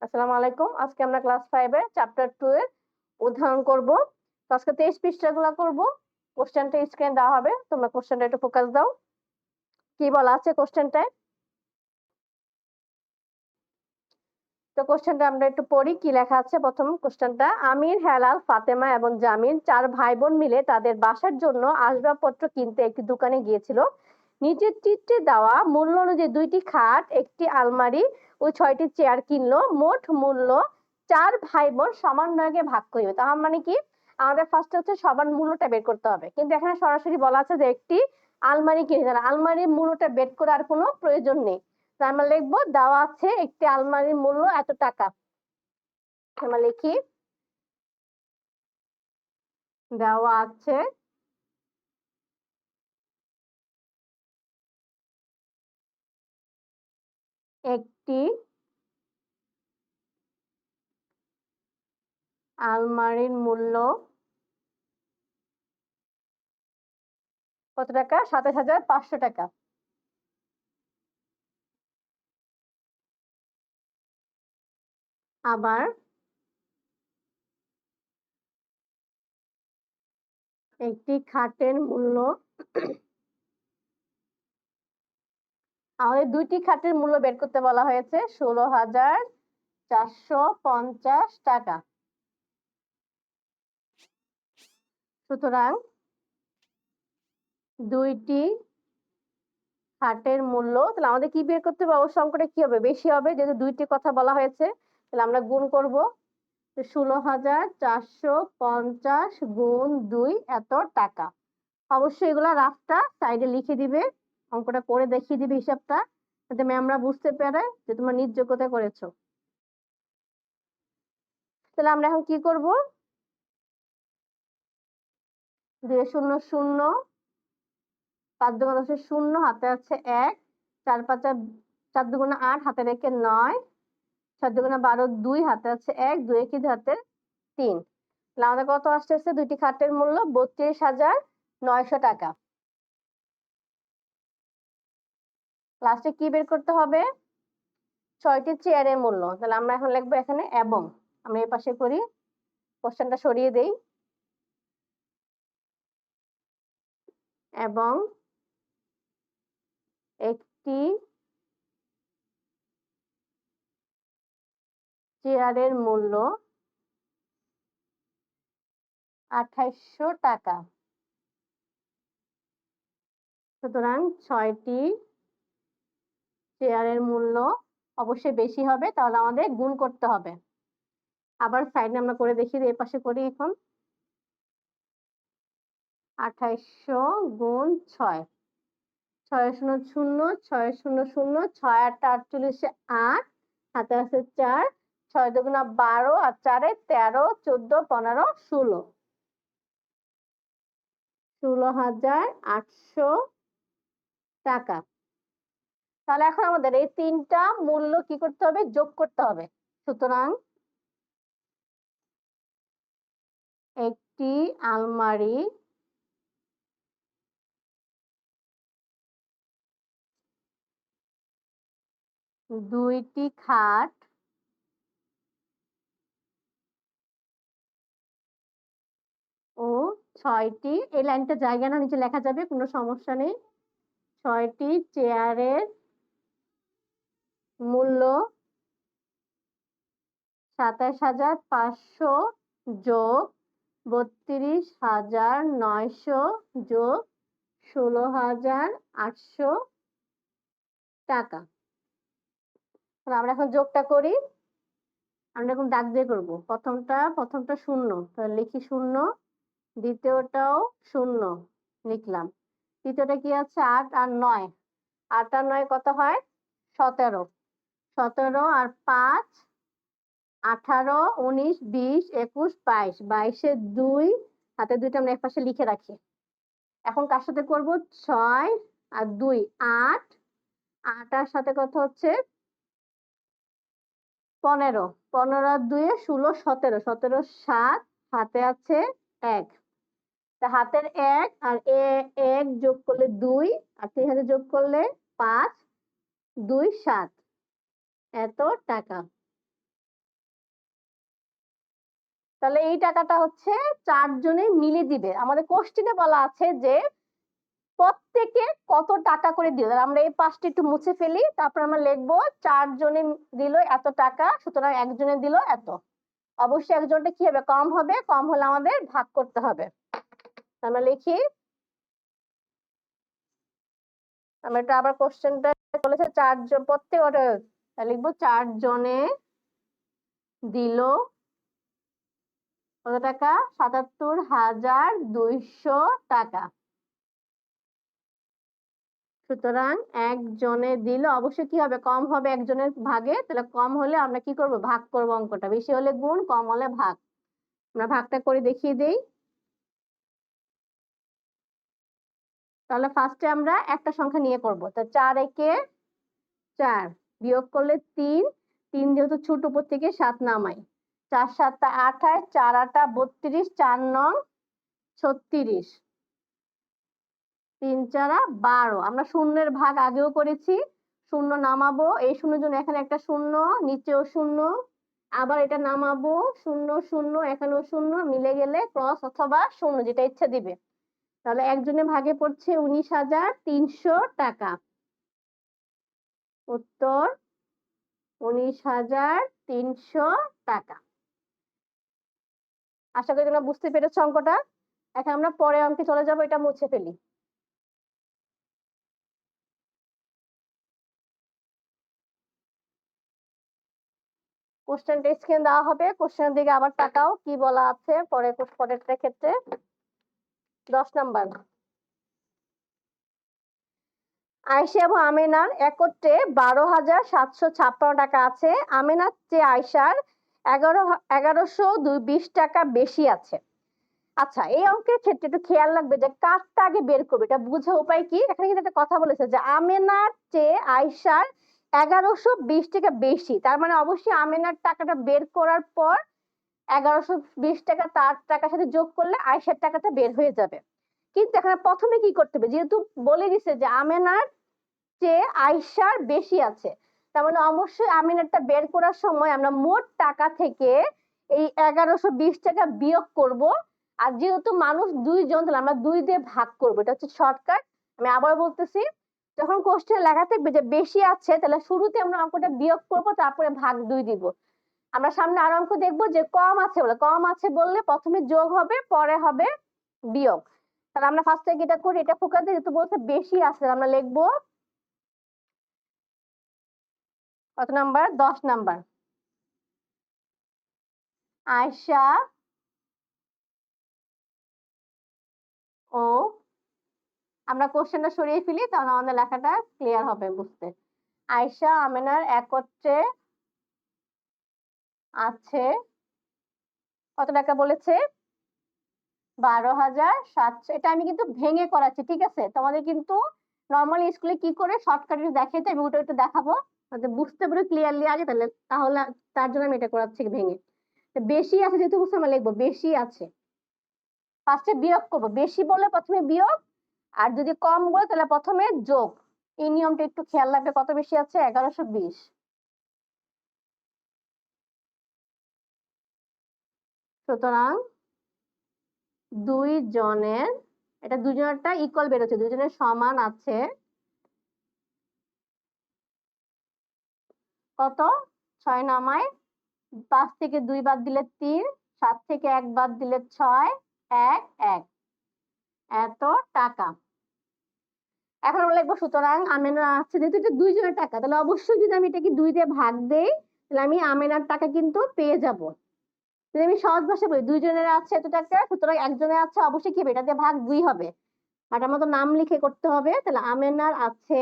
আসসালামু আলাইকুম। আজকে আমরা ক্লাস 5 এর চ্যাপ্টার 2 এর উদাহরণ করব। তো আজকে 23 পৃষ্ঠাগুলো করব। কোশ্চেনটা স্ক্রিনে দেওয়া হবে। তোমরা কোশ্চেনটা একটু ফোকাস দাও। কি বলা আছে কোশ্চেনটায়? তো কোশ্চেনটা আমরা একটু পড়ি কি লেখা আছে। প্রথম কোশ্চেনটা, আমির, হেলাল, ফাতেমা এবং জামিল 4 ভাই বোন মিলে তাদের বাসার জন্য আসবাবপত্র কিনতে একটি দোকানে গিয়েছিল। নিচের চিত্রে দেওয়া মূল্য অনুযায়ী 2টি খাট, একটি আলমারি ও 6টি চেয়ার কিনলো। মোট মূল্য 4 ভাই বোন সমান ভাগে ভাগ করিবে। তার মানে কি, আমাদের ফার্স্টে হচ্ছে সমান মূল্যটা বের করতে হবে, কিন্তু এখানে সরাসরি বলা আছে যে একটি আলমারি কিনেছে। আলমারির মূল্যটা বের করার আর কোনো প্রয়োজন নেই। তো আমরা লিখবো দেওয়া আছে একটি আলমারির মূল্য এত টাকা। আমরা লিখি দেওয়া আছে একটি আলমারির মূল্য কত টাকা? 27,500 টাকা। আবার একটি খাটের মূল্য, আমাদের 2টি খাটের মূল্য বের করতে বলা হয়েছে 16,450 টাকা। সুতরাং 2টি খাটের মূল্য, তাহলে আমাদের কি বের করতে হবে? অবশ্য অঙ্কটা কি হবে? বেশি হবে, যেহেতু 2টি কথা বলা হয়েছে। তাহলে আমরা গুণ করব। 16,450 গুণ 2 এত টাকা। অবশ্যই এগুলা রাফটা সাইডে লিখে দিবে, অঙ্কটা করে দেখিয়ে দিবে হিসাবটা, যাতে ম্যামরা বুঝতে পারে যে তোমরা নিজ যোগ্যতা করেছো। তাহলে আমরা এখন কি করব? 2 শূন্য শূন্য, 5 দুগুণে 10 শূন্য, হাতে আছে 1, 4 5 4 দুগুণে 8, হাতে রেখে 9, 7 দুগুণে 12, 2, হাতে আছে 1, 2 1 হাতে 3। তাহলে আমাদের কত আসতেছে? 2টি খাটের মূল্য 32,900 টাকা। লাস্টে কি বের করতে হবে? 6টি চেয়ারের মূল্য। তাহলে আমরা এখন লিখবো এখানে এবং, আমরা এই পাশে করি, কোশ্চেনটা সরিয়ে দেই। এবং একটি চেয়ারের মূল্য 2800 টাকা। সুতরাং 6টি চেয়ারের মূল্য অবশ্যই বেশি হবে, তাহলে আমাদের গুণ করতে হবে। আবার সাইডে আমরা করে দেখি, এই পাশে করি এখন। 2800 গুণ 6, 6 শূন্য শূন্য, 6 শূন্য শূন্য, 6 8 48, 8, হাতে আছে 4, 6 দুগুণা 12 আর 4 13, 14 15 16, 16,800 টাকা। তাহলে এখন আমাদের এই 3টা মূল্য কি করতে হবে? যোগ করতে হবে। সুতরাং একটি আলমারি, 2টি খাট ও 6টি, এই লাইনটা জায়গা না নিচে লেখা যাবে, কোনো সমস্যা নেই। 6টি চেয়ারের মূল্য 27,500 যোগ 32,900 যোগ 16,800 টাকা। আমরা এখন যোগটা করি। আমরা এখন দাগ দিয়ে করবো। প্রথমটা শূন্য, তাহলে লিখি শূন্য, দ্বিতীয়টাও শূন্য লিখলাম, তৃতীয়টা কি আছে? 8 আর 9, 8 আর 9 কত হয়? 17, 17 আর 5 18, 19 20 21 22, 22 2, হাতে 2টা আমরা একপাশে লিখে রাখি। এখন কার সাথে করব? 6 আর 2 8, 8 আর সাথে কত হচ্ছে? 15, 15 আর 2 16, 17, 17 7, হাতে আছে 1। তা হাতের 1 আর 1 যোগ করলে 2, আর 3 হাতে যোগ করলে 5, 2 7 এত টাকা। তাহলে এই টাকাটা হচ্ছে 4 জনে মিলে দিবে। আমাদের কোশ্চেনে বলা আছে যে প্রত্যেকে কত টাকা করে দিল। আমরা এই 5টি একটু মুছে ফেলি, তারপর আমরা লিখবো 4 জনে দিল এত টাকা, সুতরাং একজনে দিল এত। অবশ্যই একজনটা কি হবে, কম হবে, কম হলে আমাদের ভাগ করতে হবে। আমরা লিখি, আমরা এটা আবার কোশ্চেনটা বলেছে 4 জন প্রত্যেক লিখবো 4 জনে দিল কত টাকা, 77,200 টাকা। সুতরাং একজনে দিল, অবশ্যই কি হবে, কম হবে একজনের ভাগে। তাহলে কম হলে আমরা কি করব, ভাগ করব অঙ্কটা, বেশি হলে গুণ, কম হলে ভাগ। আমরা ভাগটা করে দেখিয়ে দেই। তাহলে ফার্স্টে আমরা একটা সংখ্যা নিয়ে করব। তো 4 একে 4, বিয়োগ করলে 3, 3 যেহেতু ছোট উপর থেকে 7 নামাই, 4 7 28, 4 8 32, 4 9 36, 3 4 12। আমরা শূন্যের ভাগ আগেও করেছি, শূন্য নামাবো, এই শূন্যের জন্য এখানে একটা শূন্য, নিচেও শূন্য, আবার এটা নামাবো, শূন্য শূন্য, এখানেও শূন্য, মিলে গেলে ক্রস অথবা শূন্য যেটা ইচ্ছা দিবে। তাহলে একজনের ভাগে পড়ছে 19,300 টাকা। উত্তর 19,300 টাকা। আশা করি তোমরা বুঝতে পেরেছো অঙ্কটা। এখন আমরা পরে অঙ্কে চলে যাবো, এটা মুছে ফেলি। কোশ্চেনটা স্ক্রিন দেওয়া হবে, কোশ্চেনের দিকে আবার তাকাও কি বলা আছে পরেরটার ক্ষেত্রে। 10 নাম্বার, আয়েশা এবং আমেনার একত্রে 12,756 টাকা আছে। আমেনার চেয়ে আয়েশার 11,120 টাকা বেশি আছে। আচ্ছা, এই অঙ্কের ক্ষেত্রে একটু খেয়াল রাখবে যে কারটা আগে বের করবে, এটা বুঝে উপায় কি। এখানে কিন্তু একটা কথা বলেছে যে আমেনার চেয়ে আয়েশার 1120 টাকা বেশি, তার মানে অবশ্যই আমেনার টাকাটা বের করার পর 1120 টাকা তার টাকার সাথে যোগ করলে আয়েশার টাকাটা বের হয়ে যাবে। কিন্তু এখানে প্রথমে কি করতে হবে, যেহেতু বলে দিছে যে আমেনার চেয়ে আয়েশার বেশি আছে, তার মানে অবশ্যই আমিনারটা বের করার সময় আমরা মোট টাকা থেকে এই 1120 টাকা বিয়োগ করব। আর যেহেতু মানুষ 2 জন, তাহলে আমরা 2 দিয়ে ভাগ করব, এটা হচ্ছে শর্টকাট। আমি আবার বলতেছি, যখন কোশ্চেন লেখা থাকবে যে বেশি আছে, তাহলে শুরুতে আমরা অঙ্কটা বিয়োগ করব, তারপরে ভাগ 2 দিব। আমরা সামনে আরো অঙ্ক দেখবো যে কম আছে বলে, কম আছে বললে প্রথমে যোগ হবে, পরে হবে বিয়োগ। তাহলে আমরা ফার্স্ট থেকে এটা করি, এটা ফোকাস দিয়ে, যেহেতু বলছে বেশি আছে, আমরা লিখবো কত নাম্বার, 10 নাম্বার, আয়েশা ও, আমরা কোশ্চেনটা সরিয়ে ফেলি, তাহলে আমাদের লেখাটা ক্লিয়ার হবে বুঝতে। আয়েশা আমেনার একত্রে আছে কত টাকা বলেছে, 12,700। এটা আমি কিন্তু ভেঙে করাচ্ছি, ঠিক আছে। তোমাদের কিন্তু নর্মালি স্কুলে কি করে শর্টকাটে দেখাইতে, আমি ওটা একটু দেখাবো, বুঝতে পারো ক্লিয়ারলি আগে, তাহলে তার জন্য আমি এটা করাচ্ছি ভেঙে। বেশি আছে যেহেতু বুঝতে, আমরা লিখবো বেশি আছে, ফার্স্টে বিয়োগ করবো, বেশি বলে প্রথমে বিয়োগ, আর যদি কম বলে তাহলে প্রথমে যোগ। এই নিয়মটা একটু খেয়াল রাখবে। কত বেশি আছে, 1120। সুতরাং 2 জনের, এটা 2 জনেরটা ইকুয়াল বেরোচ্ছে, 2 জনের সমান আছে কত, 6 নামায় 5 থেকে 2 বাদ দিলে 3, 7 থেকে 1 বাদ দিলে 6, 1 1, এত টাকা। এখন আমরা লিখবো, সুতরাং আমেনার আছে, যেহেতু এটা 2 জনের টাকা, তাহলে অবশ্যই যদি আমি এটাকে 2 দিয়ে ভাগ দেই, তাহলে আমি আমেনার টাকা কিন্তু পেয়ে যাব। যদি আমি সহজ ভাষা বলি, 2 জনের আছে এত টাকা, সুতরাং একজনের আছে, অবশ্যই কি হবে, এটা দিয়ে ভাগ 2 হবে, আর আমার তো নাম লিখে করতে হবে। তাহলে আমেনার আছে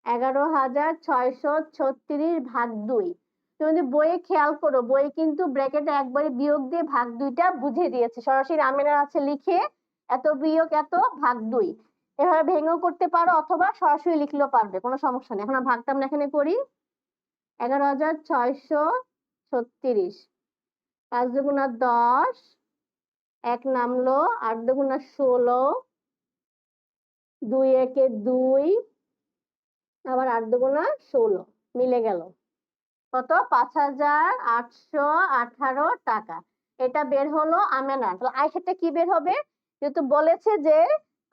11,636 ভাগ 2। তুমি যদি বইয়ে খেয়াল করো, বই কিন্তু ব্র্যাকেটে একবারে বিয়োগ দিয়ে ভাগ 2টা বুঝিয়ে দিয়েছে, সরাসরি আমেনার আছে লিখে এত বিয়োগ এত ভাগ 2, এভাবে ভেঙেও করতে পারো অথবা সরাসরি লিখলেও পারবে, কোনো সমস্যা নেই। এখন ভাগটা আমরা এখানে করি, 11,636, 5 দুগুণা 10, 1 নামলো, 8 দুগুণা 16, 2 একে 2, আবার 8 দুগুণা 16, মিলে গেল। কত? 5,818 টাকা। এটা বের হলো আমেনার। তাহলে আয়েশাটা কি বের হবে? যেহেতু বলেছে যে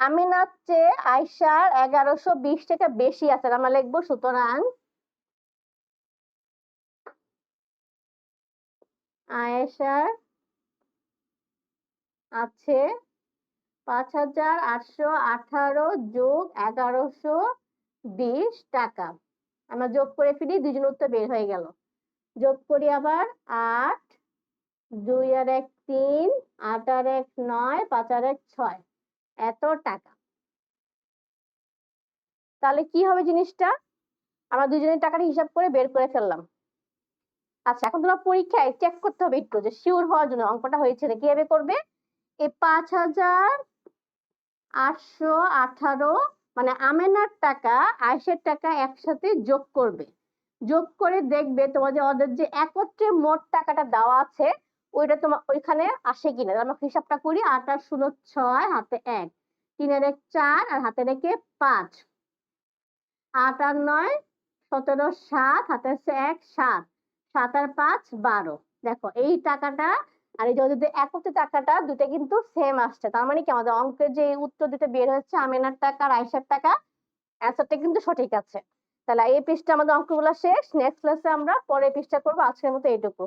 আমিনার চেয়ে আয়েশার 1120 টাকা বেশি আছে, আমরা লিখবো সুতরাং আয়েশার আছে 5,818 যোগ 1120 টাকা। আমরা যোগ করে ফেলি, দুজনের উত্তর বের হয়ে গেল। যোগ করি আবার, 8 2 আর 1 3, 8 আর 1 9, 5 আর 1 6, এত টাকা। তাহলে কি হবে জিনিসটা? আমরা দুজনের টাকাটা হিসাব করে বের করে ফেললাম। আচ্ছা, এখন তোমার পরীক্ষায় চেক করতে হবে একটু, যে শিওর হওয়ার জন্য অঙ্কটা হয়েছে না। কিভাবে করবে? এই 5,818 মানে আমেনার টাকা আয়েশার টাকা একসাথে যোগ করবে। যোগ করে দেখবে তোমার যে ওদের যে একত্রে মোট টাকাটা দেওয়া আছে ওইটা তোমার ওইখানে আসে কিনা। আমরা হিসাবটা করি, 8 আর 16 6, হাতে 1, 3 আর 1 4, আর হাতে রেখে 5, 8 আর 9 17 7, হাতে আছে 1 7, 7 আর 5 12। দেখো এই টাকাটা আর এই যে একত্রে টাকাটা দুটো কিন্তু সেম আসছে। তার মানে কি আমাদের অঙ্কের যে উত্তর দুটো বের হচ্ছে আমিনার টাকা আর আয়েশার টাকা, অ্যান্সারটা কিন্তু সঠিক আছে। তাহলে এই পৃষ্ঠা আমাদের অঙ্কগুলো শেষ। নেক্সট ক্লাসে আমরা পরের পৃষ্ঠা করবো। আজকের মতো এইটুকু।